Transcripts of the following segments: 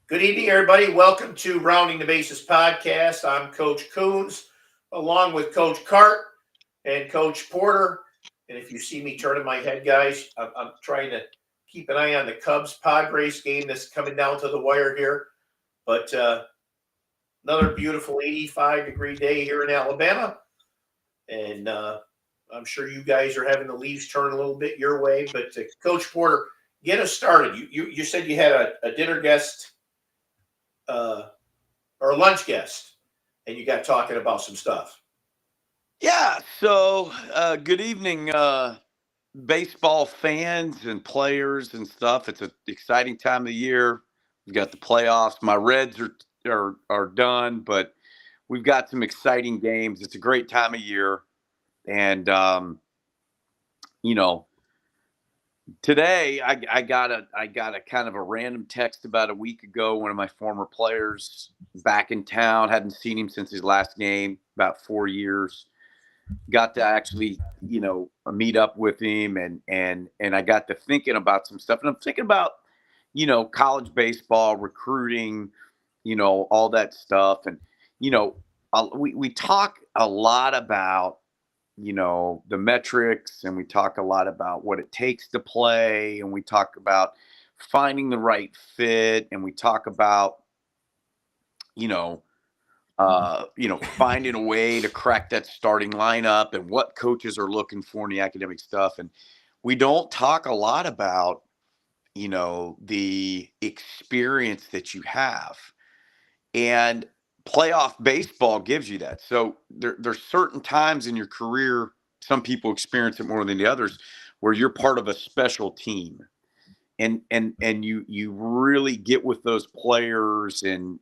Good evening, everybody. Welcome to Rounding the Bases podcast. I'm Coach Coons, along with Coach Cart and Coach Porter. And if you see me turning my head, guys, I'm trying to keep an eye on the Cubs Padres game that's coming down to the wire here. But another beautiful 85-degree day here in Alabama. And I'm sure you guys are having the leaves turn a little bit your way. But Coach Porter, get us started. You said you had a dinner guest uh, or a lunch guest, and you got talking about some stuff. Yeah, good evening, baseball fans and players and stuff. It's an exciting time of the year. We've got the playoffs. My Reds are done, but we've got some exciting games. It's a great time of year, and you know, today I got a kind of a random text about a week ago. One of my former players back in town, hadn't seen him since his last game, about 4 years. Got to actually meet up with him, and I got to thinking about some stuff, and I'm thinking about college baseball recruiting, all that stuff. And you know we talk a lot about the metrics, and we talk a lot about what it takes to play, and we talk about finding the right fit, and we talk about you know finding a way to crack that starting lineup and what coaches are looking for in the academic stuff. And we don't talk a lot about, the experience that you have. And playoff baseball gives you that. So there's certain times in your career, some people experience it more than the others, where you're part of a special team, and you really get with those players, and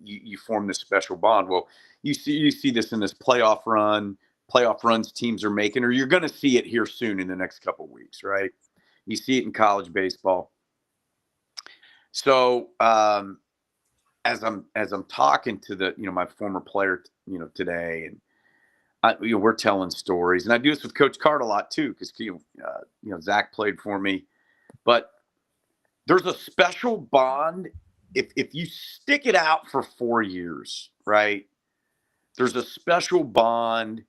you form this special bond. Well, you see this in this playoff runs teams are making, or you're going to see it here soon in the next couple of weeks, right? You see it in college baseball. So as I'm talking to the my former player today, and we're telling stories, and I do this with Coach Card a lot too, because Zach played for me, but there's a special bond if you stick it out for 4 years, right? There's a special bond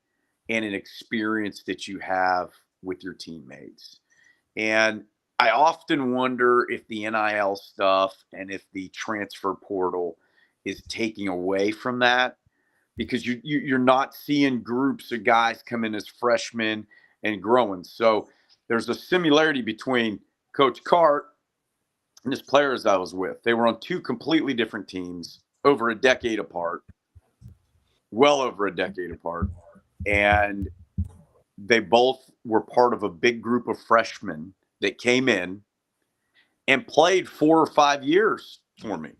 and an experience that you have with your teammates. And I often wonder if the NIL stuff and if the transfer portal is taking away from that, because you're not seeing groups of guys come in as freshmen and growing. So there's a similarity between Coach Cart and his players I was with. They were on two completely different teams, over a decade apart, well over a decade apart. And they both were part of a big group of freshmen that came in and played 4 or 5 years for me,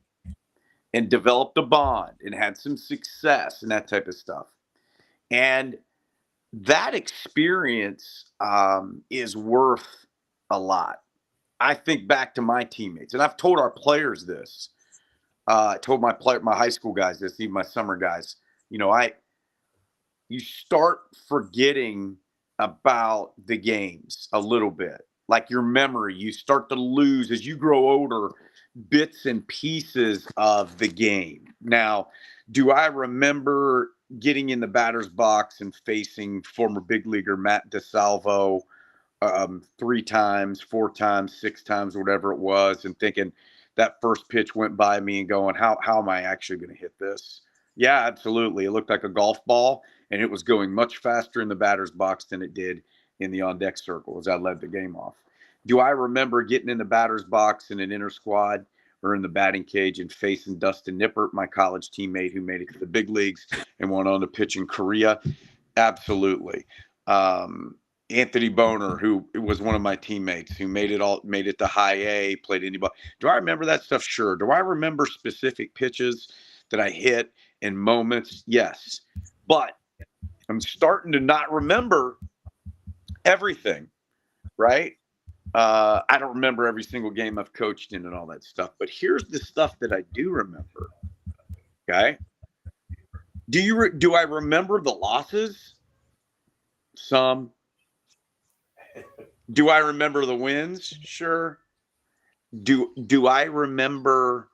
and developed a bond and had some success and that type of stuff. And that experience is worth a lot. I think back to my teammates, and I've told our players this. I told my high school guys this, even my summer guys. You start forgetting about the games a little bit, like your memory. You start to lose as you grow older bits and pieces of the game. Now, do I remember getting in the batter's box and facing former big leaguer Matt DeSalvo 3 times, 4 times, 6 times, whatever it was, and thinking that first pitch went by me and going, how am I actually going to hit this? Yeah, absolutely. It looked like a golf ball, and it was going much faster in the batter's box than it did in the on deck circle as I led the game off. Do I remember getting in the batter's box in an inner squad or in the batting cage and facing Dustin Nippert, my college teammate who made it to the big leagues and went on to pitch in Korea? Absolutely. Anthony Boner, who was one of my teammates, who made it to high A, played anybody. Do I remember that stuff? Sure. Do I remember specific pitches that I hit in moments? Yes. But I'm starting to not remember everything, right? I don't remember every single game I've coached in and all that stuff. But here's the stuff that I do remember. Okay. Do I remember the losses? Some. Do I remember the wins? Sure. Do I remember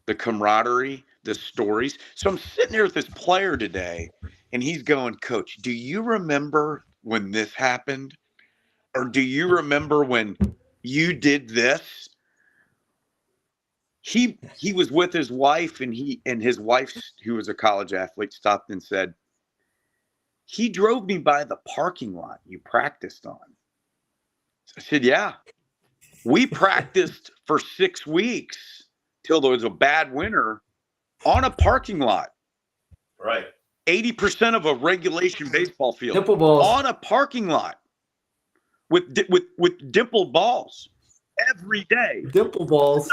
the camaraderie, the stories. So I'm sitting there with this player today, and he's going, Coach, do you remember when this happened? Or do you remember when you did this? He was with his wife, and his wife, who was a college athlete, stopped and said, he drove me by the parking lot you practiced on. I said, yeah. We practiced for 6 weeks till there was a bad winter on a parking lot. Right. 80% of a regulation baseball field. Dimple balls. On a parking lot with dimpled balls every day. Dimple balls.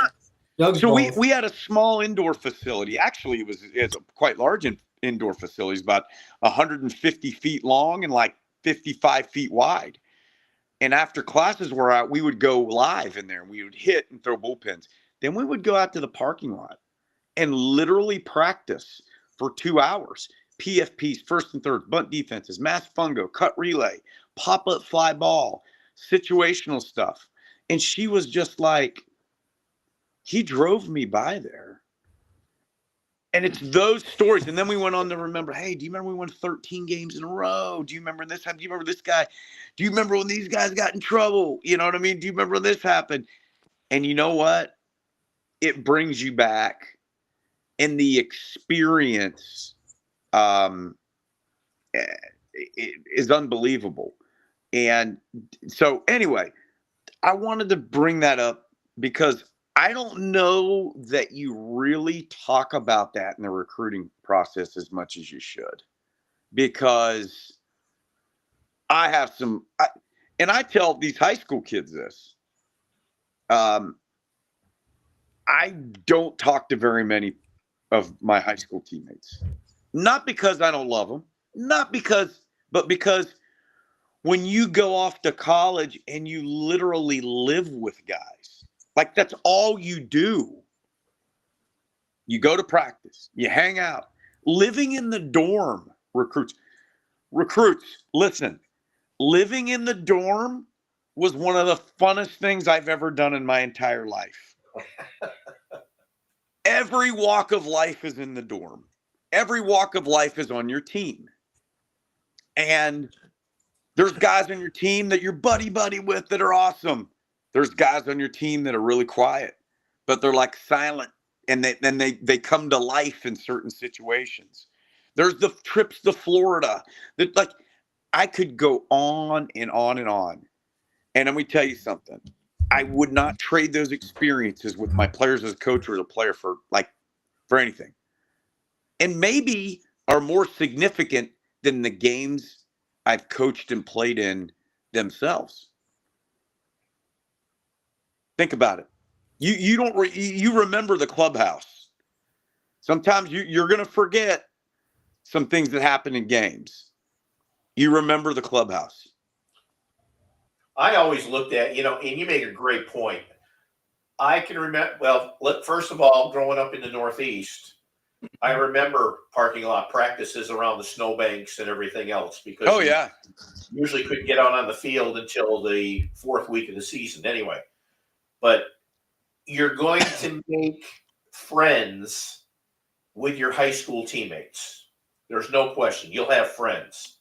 So we had a small indoor facility. Actually, it's a quite large indoor facility. It's about 150 feet long and like 55 feet wide. And after classes were out, we would go live in there. We would hit and throw bullpens. Then we would go out to the parking lot and literally practice for 2 hours. PFPs, first and third, bunt defenses, mass fungo, cut relay, pop-up fly ball, situational stuff. And she was just like, he drove me by there. And it's those stories. And then we went on to remember, hey, do you remember we won 13 games in a row? Do you remember this? Do you remember this guy? Do you remember when these guys got in trouble? You know what I mean? Do you remember when this happened? And you know what? It brings you back. And the experience is unbelievable. And so anyway, I wanted to bring that up because I don't know that you really talk about that in the recruiting process as much as you should, because I have and I tell these high school kids this. I don't talk to very many of my high school teammates, not because I don't love them, but because when you go off to college and you literally live with guys, like that's all you do. You go to practice, you hang out, living in the dorm. Recruits, listen, living in the dorm was one of the funnest things I've ever done in my entire life. Every walk of life is in the dorm. Every walk of life is on your team. And there's guys on your team that you're buddy with that are awesome. There's guys on your team that are really quiet, but they're like silent, and they come to life in certain situations. There's the trips to Florida that, like, I could go on and on and on. And let me tell you something. I would not trade those experiences with my players as a coach or as a player for anything. And maybe are more significant than the games I've coached and played in themselves. Think about it. You remember the clubhouse. Sometimes you're going to forget some things that happen in games. You remember the clubhouse. I always looked at, and you make a great point. I can remember, well, first of all, growing up in the Northeast, I remember parking lot practices around the snowbanks and everything else because you usually couldn't get out on the field until the 4th week of the season anyway. But you're going to make friends with your high school teammates. There's no question. You'll have friends.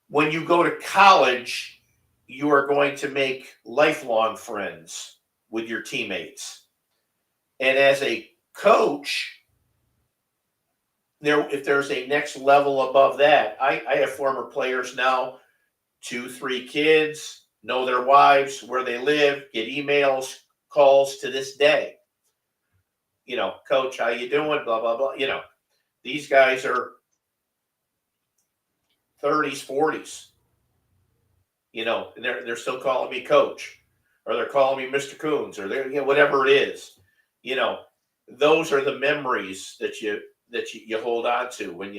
When you go to college, you are going to make lifelong friends with your teammates. And as a coach, if there's a next level above that, I have former players now, 2, 3 kids, know their wives, where they live, get emails, calls to this day. Coach, how you doing? Blah, blah, blah. These guys are 30s, 40s. And they're still calling me coach, or they're calling me Mr. Coons, or they're whatever it is. Those are the memories that you hold on to when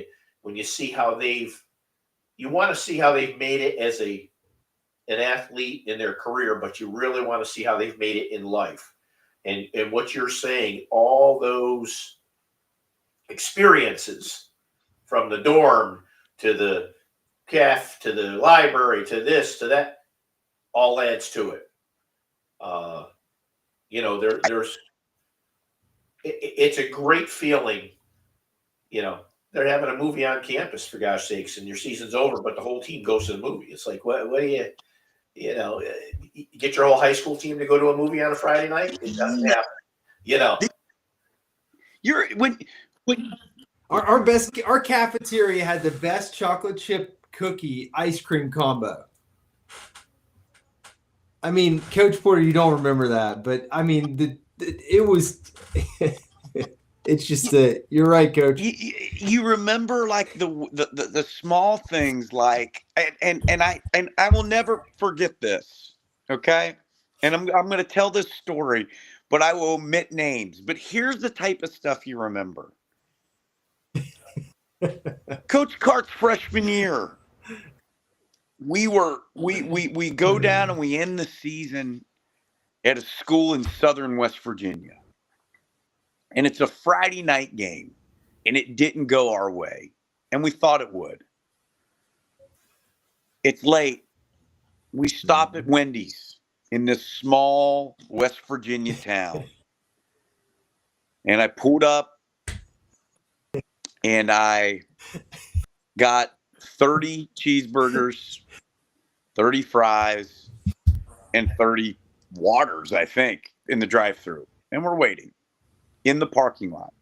you see how you want to see how they've made it as an athlete in their career, but you really want to see how they've made it in life. And what you're saying, all those experiences from the dorm to the caf to the library to this to that, all adds to it. There's it's a great feeling. You know, they're having a movie on campus, for gosh sakes, and your season's over, but the whole team goes to the movie. It's like, what do you get your whole high school team to go to a movie on a Friday night? It doesn't happen. You know, You're when Our cafeteria had the best chocolate chip cookie ice cream combo. I mean, Coach Porter, you don't remember that, but I mean, it was. It's just that you're right, Coach. you remember like the small things, like and I will never forget this. Okay, and I'm going to tell this story, but I will omit names. But here's the type of stuff you remember. Coach Cart's freshman year, we go down and we end the season at a school in southern West Virginia. And it's a Friday night game, and it didn't go our way, and we thought it would. It's late. We stop at Wendy's in this small West Virginia town. And I pulled up, and I got 30 cheeseburgers, 30 fries, and 30 waters, I think, in the drive-thru. And we're waiting in the parking lot.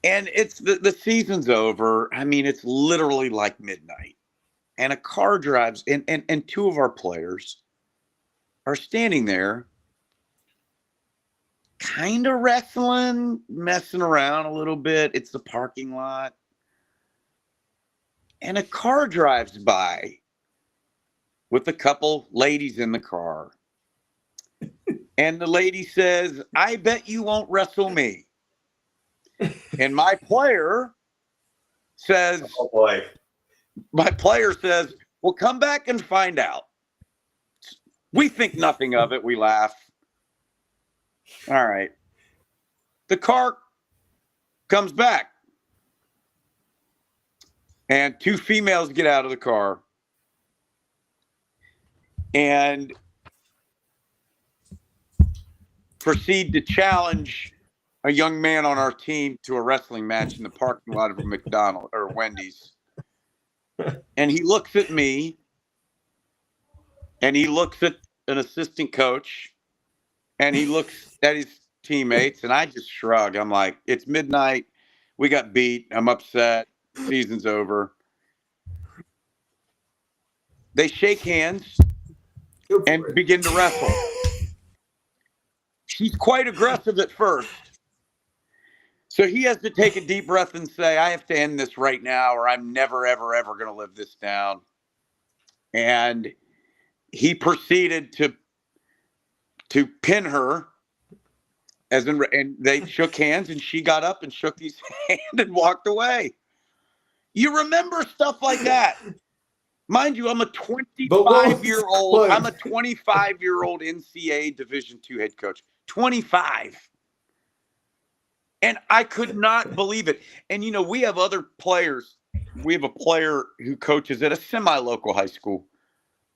And it's the season's over. I mean, it's literally like midnight. And a car drives, and two of our players are standing there kind of wrestling, messing around a little bit. It's the parking lot. And a car drives by with a couple ladies in the car. And the lady says, "I bet you won't wrestle me." And my player says, oh boy, "Well, come back and find out." We think nothing of it. We laugh. All right. The car comes back. And two females get out of the car. And proceed to challenge a young man on our team to a wrestling match in the parking lot of a McDonald's or Wendy's. And he looks at me, and he looks at an assistant coach, and he looks at his teammates, and I just shrug. I'm like, it's midnight. We got beat. I'm upset. Season's over. They shake hands and begin to wrestle. She's quite aggressive at first. So he has to take a deep breath and say, I have to end this right now, or I'm never, ever, ever going to live this down. And he proceeded to pin her, and they shook hands, and she got up and shook his hand and walked away. You remember stuff like that. Mind you, I'm a 25-year-old. I'm a 25-year-old NCAA Division II head coach. 25. And I could not believe it. And, we have other players. We have a player who coaches at a semi-local high school,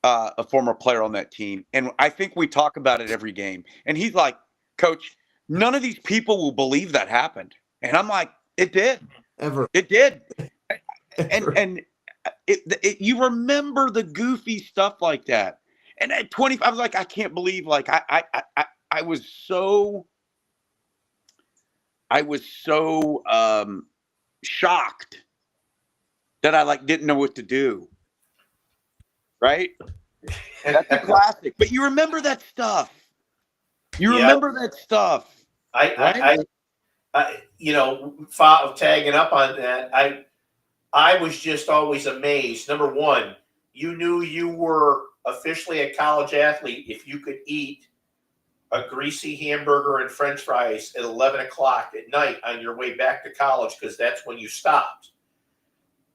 a former player on that team. And I think we talk about it every game. And he's like, Coach, none of these people will believe that happened. And I'm like, it did. It did. And you remember the goofy stuff like that. And at 20, I was like, I can't believe, like, I was so shocked that I didn't know what to do. Right? That's a classic. But you remember that stuff. Remember that stuff. I tagging up on that, I was just always amazed. Number one, you knew you were officially a college athlete if you could eat a greasy hamburger and french fries at 11 o'clock at night on your way back to college, because that's when you stopped.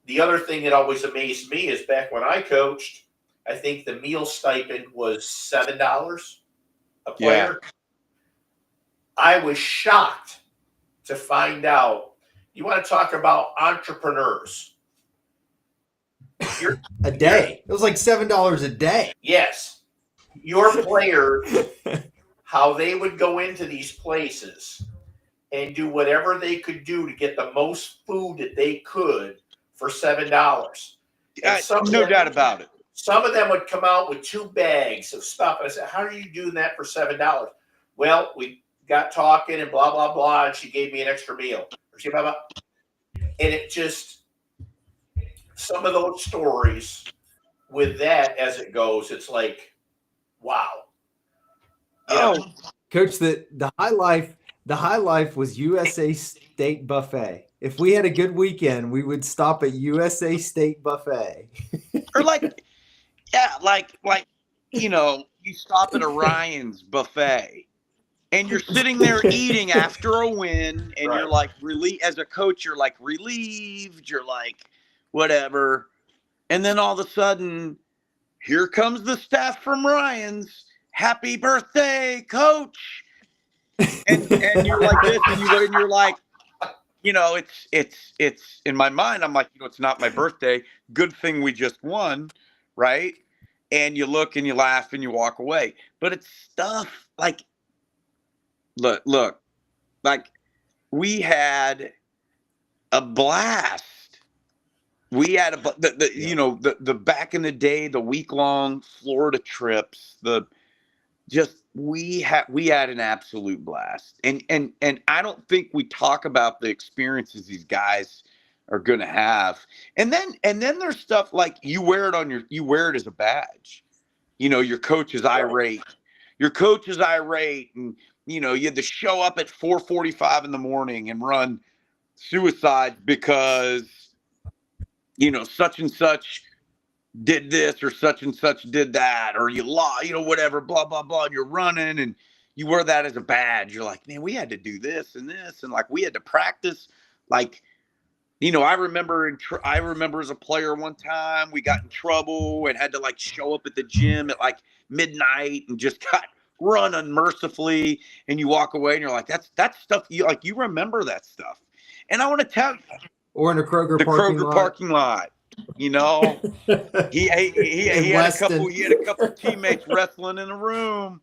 The other thing that always amazed me is back when I coached, I think the meal stipend was $7 a player. Yeah. I was shocked to find out. You want to talk about entrepreneurs. A day. It was like $7 a day. Yes. Your players, how they would go into these places and do whatever they could do to get the most food that they could for $7. And No doubt about it. some of them would come out with 2 bags of stuff. And I said, how are you doing that for $7? Well, we got talking and blah, blah, blah. And she gave me an extra meal. And it just, some of those stories with that as it goes, it's like, wow. Oh, Coach, the high life was USA Steak Buffet. If we had a good weekend, we would stop at USA Steak Buffet. Or like, yeah, like you stop at Orion's buffet and you're sitting there eating after a win, and you're like as a coach, you're like relieved, you're like whatever. And then all of a sudden, here comes the staff from Ryan's. Happy birthday, coach. And you're like this, and you're like, it's in my mind, I'm like, it's not my birthday. Good thing we just won, right? And you look and you laugh and you walk away. But it's stuff like, look, like we had a blast. We had the back in the day, the week-long Florida trips, we had an absolute blast. And I don't think we talk about the experiences these guys are going to have. And then there's stuff like you wear it as a badge. Your coach is irate. Your coach is irate, and you had to show up at 4:45 in the morning and run suicide because such and such did this or such and such did that, or you lost, whatever, blah, blah, blah. And you're running and you wear that as a badge. You're like, man, we had to do this and this. And like, we had to practice. Like, I remember as a player one time, we got in trouble and had to like show up at the gym at like midnight and just got run unmercifully. And you walk away and you're like, that's stuff you remember that stuff. And I want to tell you, or in the Kroger parking lot. He had a couple teammates wrestling in a room.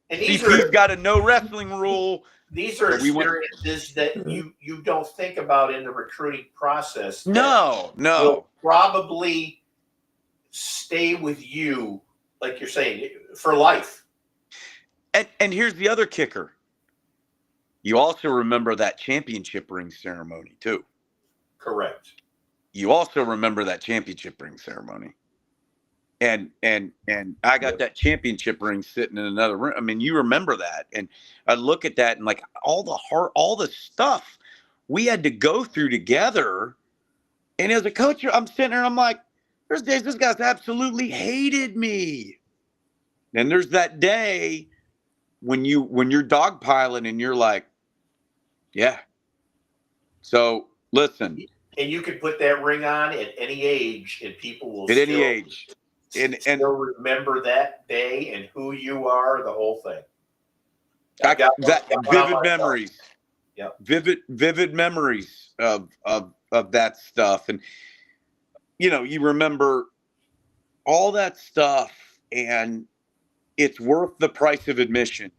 And he's got a no wrestling rule. These are experiences that you don't think about in the recruiting process. No. Will probably stay with you, like you're saying, for life. And here's the other kicker. You also remember that championship ring ceremony too. Correct. You also remember that championship ring ceremony. And I got that championship ring sitting in another room. I mean, you remember that. And I look at that and like all the stuff we had to go through together. And as a coach, I'm sitting there and I'm like, there's days this guy's absolutely hated me. And there's that day when you're dogpiling and you're like, yeah. So listen. And you can put that ring on at any age, and people will still remember that day and who you are, the whole thing. Vivid memories. Yeah. Vivid memories of that stuff. And you remember all that stuff, and it's worth the price of admission,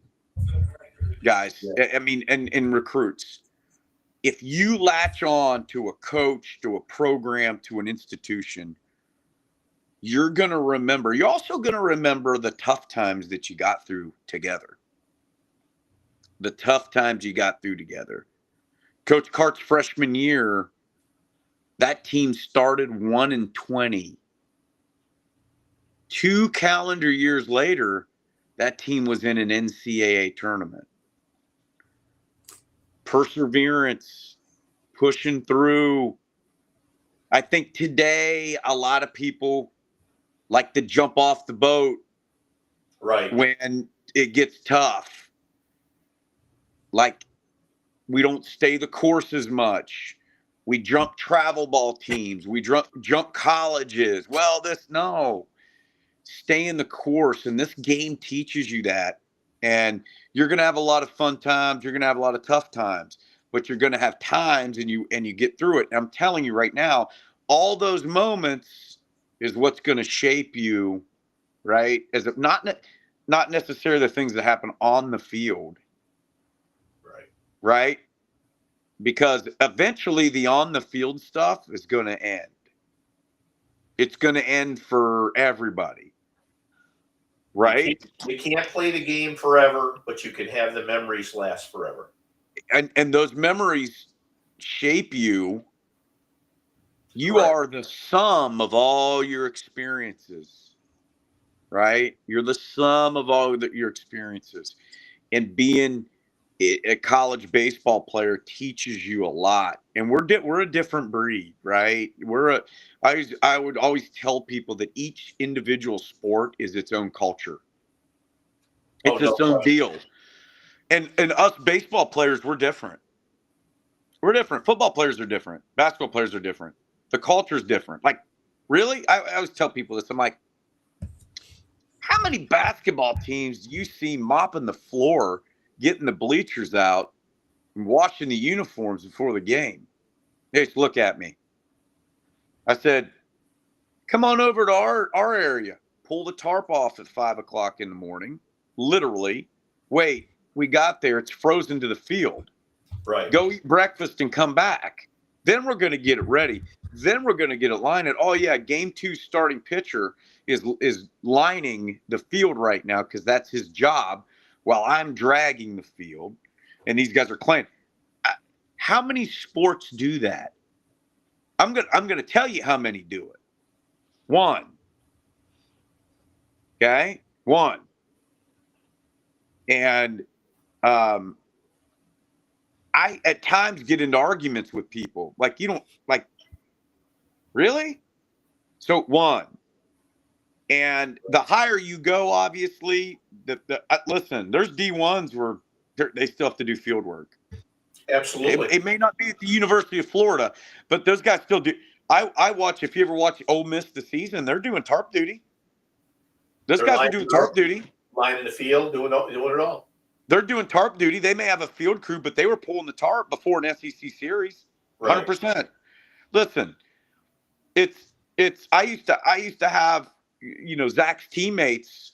guys. Yeah. I mean, and in recruits. If you latch on to a coach, to a program, to an institution, you're also going to remember the tough times that you got through together. Coach Cart's freshman year, that team started 1-20. 2 calendar years later, that team was in an NCAA tournament. Perseverance, pushing through. I think today a lot of people like to jump off the boat when it gets tough. Like we don't stay the course as much. We jump travel ball teams. We jump colleges. No. Stay in the course, and this game teaches you that. And you're going to have a lot of fun times. You're going to have a lot of tough times, but you're going to have times and you get through it. And I'm telling you right now, all those moments is what's going to shape you, right? not necessarily the things that happen on the field. Right? Because eventually the on the field stuff is going to end. It's going to end for everybody. Right? You can't play the game forever, but you can have the memories last forever. And those memories shape you. You Correct. are the sum of all your experiences. Right? You're the sum of all your experiences. And being a college baseball player teaches you a lot, and we're a different breed, right? I would always tell people that each individual sport is its own culture. It's its own deal. And us baseball players, we're different. We're different. Football players are different. Basketball players are different. The culture is different. Like, really? I always tell people this. I'm like, how many basketball teams do you see mopping the floor, getting the bleachers out, and washing the uniforms before the game? They just look at me. I said, come on over to our area. Pull the tarp off at 5 o'clock in the morning. Literally. Wait, we got there. It's frozen to the field. Right. Go eat breakfast and come back. Then we're going to get it ready. Then we're going to get it lined. Oh, yeah, game 2 starting pitcher is lining the field right now because that's his job, while I'm dragging the field and these guys are playing. How many sports do that? I'm gonna tell you how many do it. 1. Okay? 1. And I at times get into arguments with people. Like, you don't, like, really? So 1. And the higher you go, obviously, listen, there's D1s where they still have to do field work. Absolutely. It may not be at the University of Florida, but those guys still do. I watch, if you ever watch Ole Miss this season, they're doing tarp duty. Those guys are doing tarp duty. Lining the field, doing it all. They're doing tarp duty. They may have a field crew, but they were pulling the tarp before an SEC series. 100%. Listen, I used to have, Zach's teammates,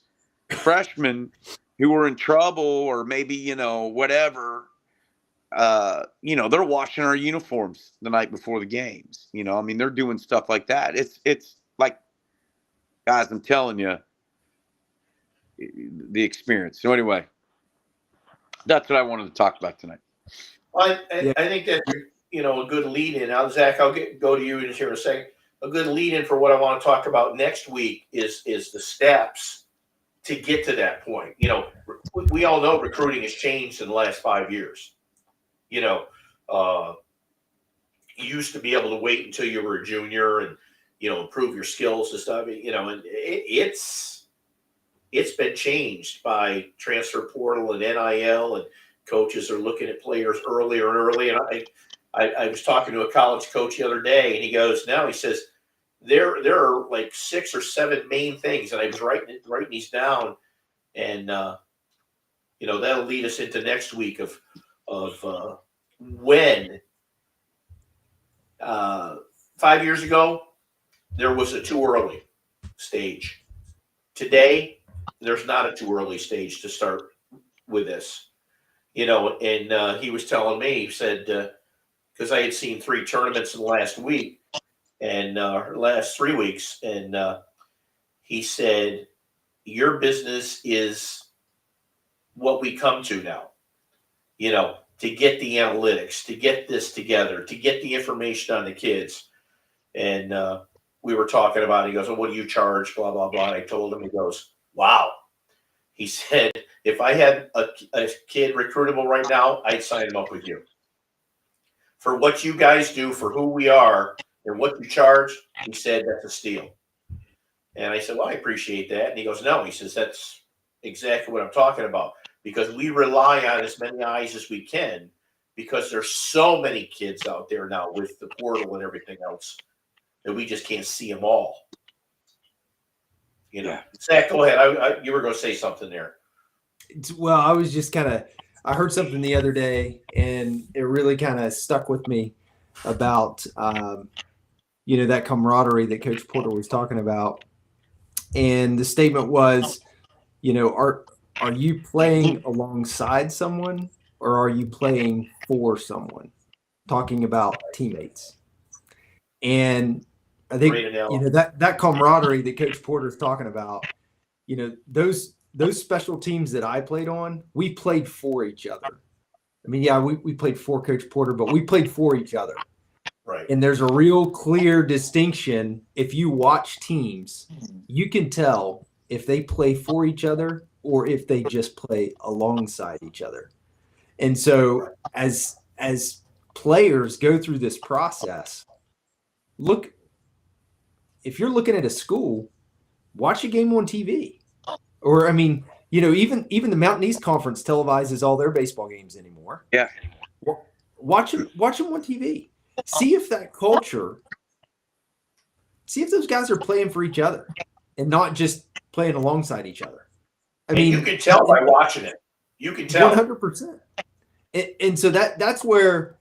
freshmen, who were in trouble or maybe, whatever. They're washing our uniforms the night before the games. They're doing stuff like that. It's like, guys, I'm telling you, the experience. So anyway, that's what I wanted to talk about tonight. I think that's a good lead in. Now, Zach, I'll go to you in here in a second. A good lead in for what I want to talk about next week is the steps to get to that point. We all know recruiting has changed in the last 5 years. You used to be able to wait until you were a junior and, improve your skills and stuff, and it's been changed by transfer portal and NIL, and coaches are looking at players earlier and early. And I was talking to a college coach the other day, and he says, there are like 6 or 7 main things. And I was writing these down, and, that'll lead us into next week of when 5 years ago, there was a too early stage. Today, there's not a too early stage to start with this, and he was telling me, he said, because I had seen 3 tournaments in the last week and last 3 weeks. And he said, your business is what we come to now, to get the analytics, to get this together, to get the information on the kids. And we were talking about it. He goes, well, what do you charge? Blah, blah, blah. And I told him, he goes, wow. He said, if I had a kid recruitable right now, I'd sign him up with you. For what you guys do, for who we are, and what you charge, he said, that's a steal. And I said, well, I appreciate that. And he goes, no. He says, that's exactly what I'm talking about. Because we rely on as many eyes as we can, because there's so many kids out there now with the portal and everything else that we just can't see them all. Zach, go ahead. You were going to say something there. Well, I was just I heard something the other day, and it really kind of stuck with me about, that camaraderie that Coach Porter was talking about. And the statement was, are you playing alongside someone or are you playing for someone? Talking about teammates. And I think that camaraderie that Coach Porter is talking about, those special teams that I played on, we played for each other. I mean, yeah, we played for Coach Porter, but we played for each other. Right. And there's a real clear distinction. If you watch teams, you can tell if they play for each other or if they just play alongside each other. And so as players go through this process, look, if you're looking at a school, watch a game on TV. Or, I mean, even the Mountain East Conference televises all their baseball games anymore. Yeah. Watch them on TV. See if that culture, see if those guys are playing for each other and not just playing alongside each other. I mean, you can tell by watching it. You can tell 100%. And so that's where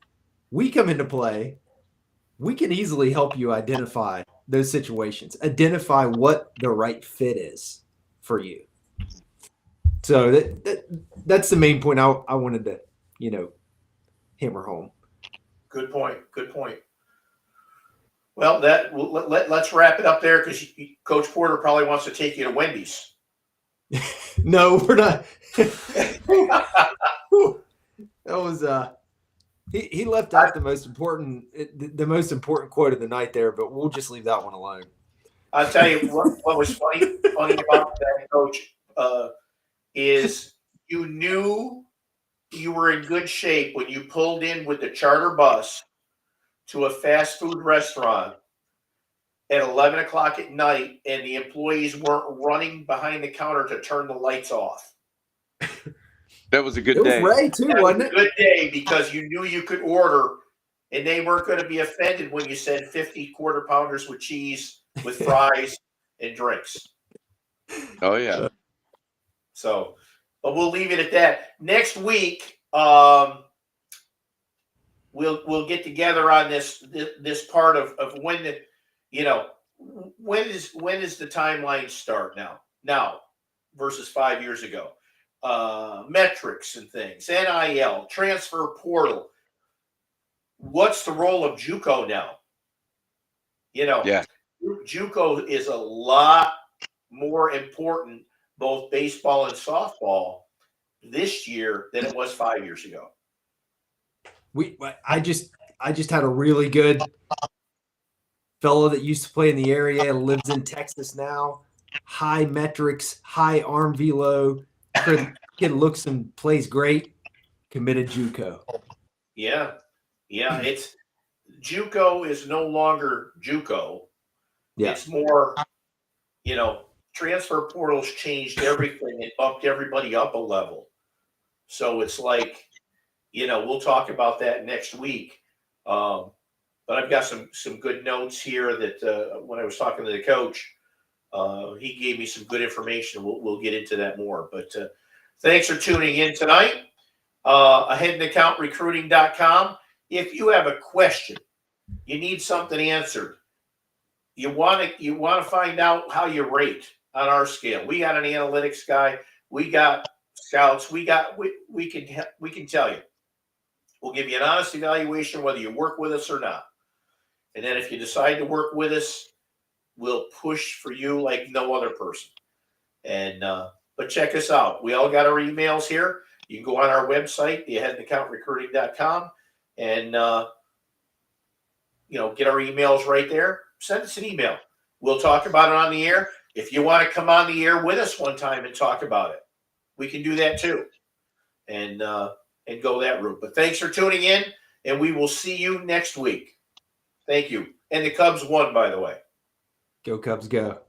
we come into play. We can easily help you identify those situations, identify what the right fit is for you. So that's the main point I wanted to, hammer home. Good point. Good point. Well, let's wrap it up there because Coach Porter probably wants to take you to Wendy's. No, we're not. That was he left out the most important quote of the night there, but we'll just leave that one alone. I'll tell you what was funny about that, Coach, is you knew you were in good shape when you pulled in with the charter bus to a fast food restaurant at 11 o'clock at night and the employees weren't running behind the counter to turn the lights off. That was a good day. It was Ray too, wasn't it? Good day because you knew you could order and they weren't going to be offended when you said 50 quarter pounders with cheese, with fries and drinks. Oh, yeah. So, but we'll leave it at that. Next week, we'll get together on this part of when the, when does the timeline start now versus 5 years ago, metrics and things, NIL, transfer portal. What's the role of JUCO now? Yeah. JUCO is a lot more important, both baseball and softball, this year than it was 5 years ago. I just had a really good fellow that used to play in the area, lives in Texas now. High metrics, high arm velo. Kid looks and plays great. Committed JUCO. Yeah. It's JUCO is no longer JUCO. Yeah. It's more, transfer portals changed everything. It bumped everybody up a level. So it's like, we'll talk about that next week. But I've got some good notes here that when I was talking to the coach, he gave me some good information. We'll get into that more. But thanks for tuning in tonight. AheadAccountRecruiting.com. If you have a question, you need something answered, you want to find out how you rate on our scale. We got an analytics guy. We got scouts. We can tell you. We'll give you an honest evaluation whether you work with us or not. And then if you decide to work with us, we'll push for you like no other person. And but check us out. We all got our emails here. You can go on our website, theaheadaccountrecruiting.com, and get our emails right there. Send us an email. We'll talk about it on the air. If you want to come on the air with us one time and talk about it, we can do that too. And go that route. But thanks for tuning in, and we will see you next week. Thank you. And the Cubs won, by the way. Go Cubs, go.